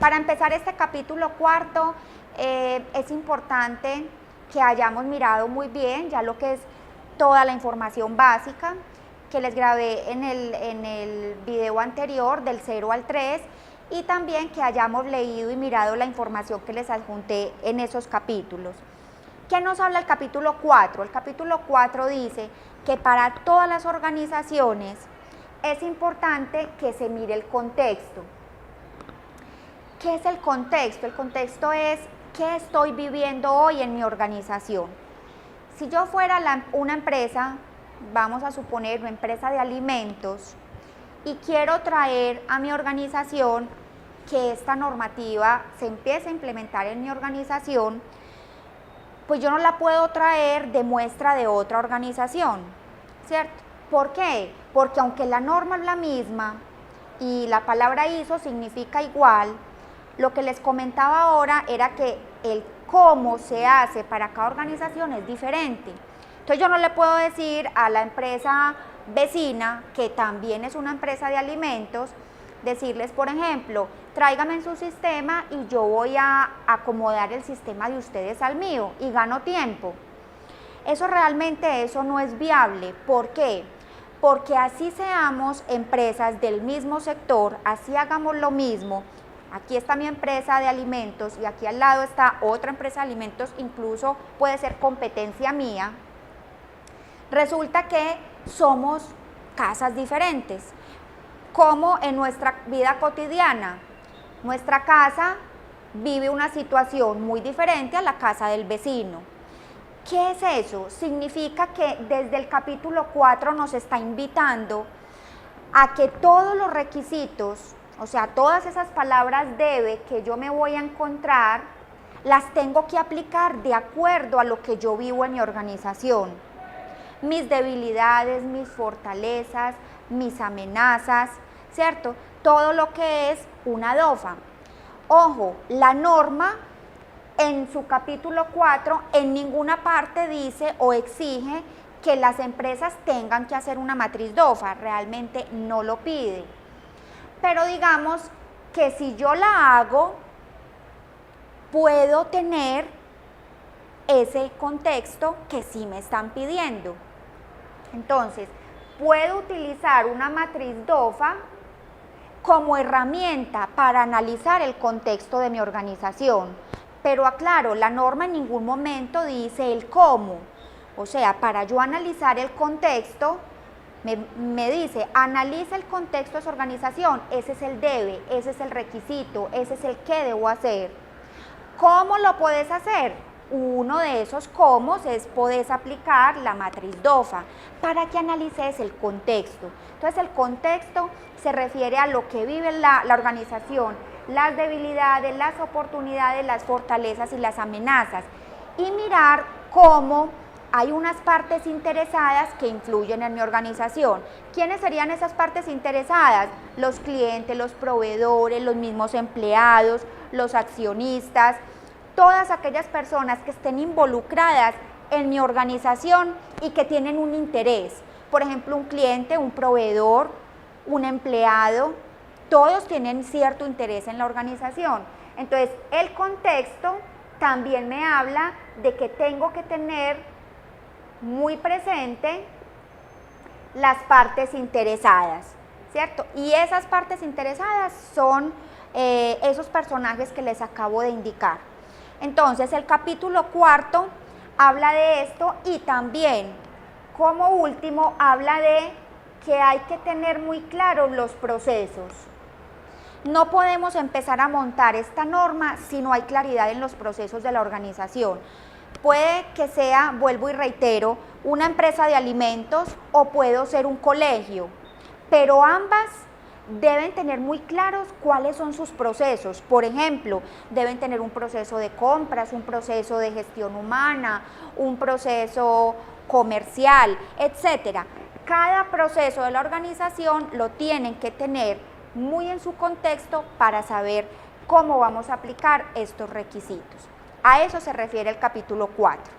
Para empezar este capítulo cuarto, es importante que hayamos mirado muy bien ya lo que es toda la información básica que les grabé en el video anterior del 0 al 3 y también que hayamos leído y mirado la información que les adjunté en esos capítulos. ¿Qué nos habla el capítulo 4? El capítulo 4 dice que para todas las organizaciones es importante que se mire el contexto. ¿Qué es el contexto? El contexto es qué estoy viviendo hoy en mi organización. Si yo fuera una empresa, vamos a suponer una empresa de alimentos, y quiero traer a mi organización que esta normativa se empiece a implementar en mi organización, pues yo no la puedo traer de muestra de otra organización, ¿cierto? ¿Por qué? Porque aunque la norma es la misma y la palabra ISO significa igual, lo que les comentaba ahora era que el cómo se hace para cada organización es diferente. Entonces yo no le puedo decir a la empresa vecina, que también es una empresa de alimentos, decirles, por ejemplo, tráigame en su sistema y yo voy a acomodar el sistema de ustedes al mío y gano tiempo. Eso no es viable. ¿Por qué? Porque así seamos empresas del mismo sector, así hagamos lo mismo. Aquí está mi empresa de alimentos y aquí al lado está otra empresa de alimentos, incluso puede ser competencia mía. Resulta que somos casas diferentes, como en nuestra vida cotidiana. Nuestra casa vive una situación muy diferente a la casa del vecino. ¿Qué es eso? Significa que desde el capítulo 4 nos está invitando a que todos los requisitos, o sea, todas esas palabras debe que yo me voy a encontrar, las tengo que aplicar de acuerdo a lo que yo vivo en mi organización. Mis debilidades, mis fortalezas, mis amenazas, ¿cierto? Todo lo que es una DOFA. Ojo, la norma en su capítulo 4 en ninguna parte dice o exige que las empresas tengan que hacer una matriz DOFA, realmente no lo pide. Pero digamos que si yo la hago, puedo tener ese contexto que sí me están pidiendo. Entonces, puedo utilizar una matriz DOFA como herramienta para analizar el contexto de mi organización. Pero aclaro, la norma en ningún momento dice el cómo. O sea, para yo analizar el contexto, me dice, analiza el contexto de su organización, ese es el debe, ese es el requisito, ese es el qué debo hacer. ¿Cómo lo puedes hacer? Uno de esos cómo es puedes aplicar la matriz DOFA para que analices el contexto. Entonces el contexto se refiere a lo que vive la organización, las debilidades, las oportunidades, las fortalezas y las amenazas, y mirar cómo hay unas partes interesadas que influyen en mi organización. ¿Quiénes serían esas partes interesadas? Los clientes, los proveedores, los mismos empleados, los accionistas, todas aquellas personas que estén involucradas en mi organización y que tienen un interés. Por ejemplo, un cliente, un proveedor, un empleado, todos tienen cierto interés en la organización. Entonces, el contexto también me habla de que tengo que tener muy presente las partes interesadas, ¿cierto? Y esas partes interesadas son esos personajes que les acabo de indicar. Entonces, el capítulo 4 habla de esto y también, como último, habla de que hay que tener muy claros los procesos. No podemos empezar a montar esta norma si no hay claridad en los procesos de la organización. Puede que sea, vuelvo y reitero, una empresa de alimentos o puedo ser un colegio, pero ambas deben tener muy claros cuáles son sus procesos. Por ejemplo, deben tener un proceso de compras, un proceso de gestión humana, un proceso comercial, etcétera. Cada proceso de la organización lo tienen que tener muy en su contexto para saber cómo vamos a aplicar estos requisitos. A eso se refiere el capítulo 4.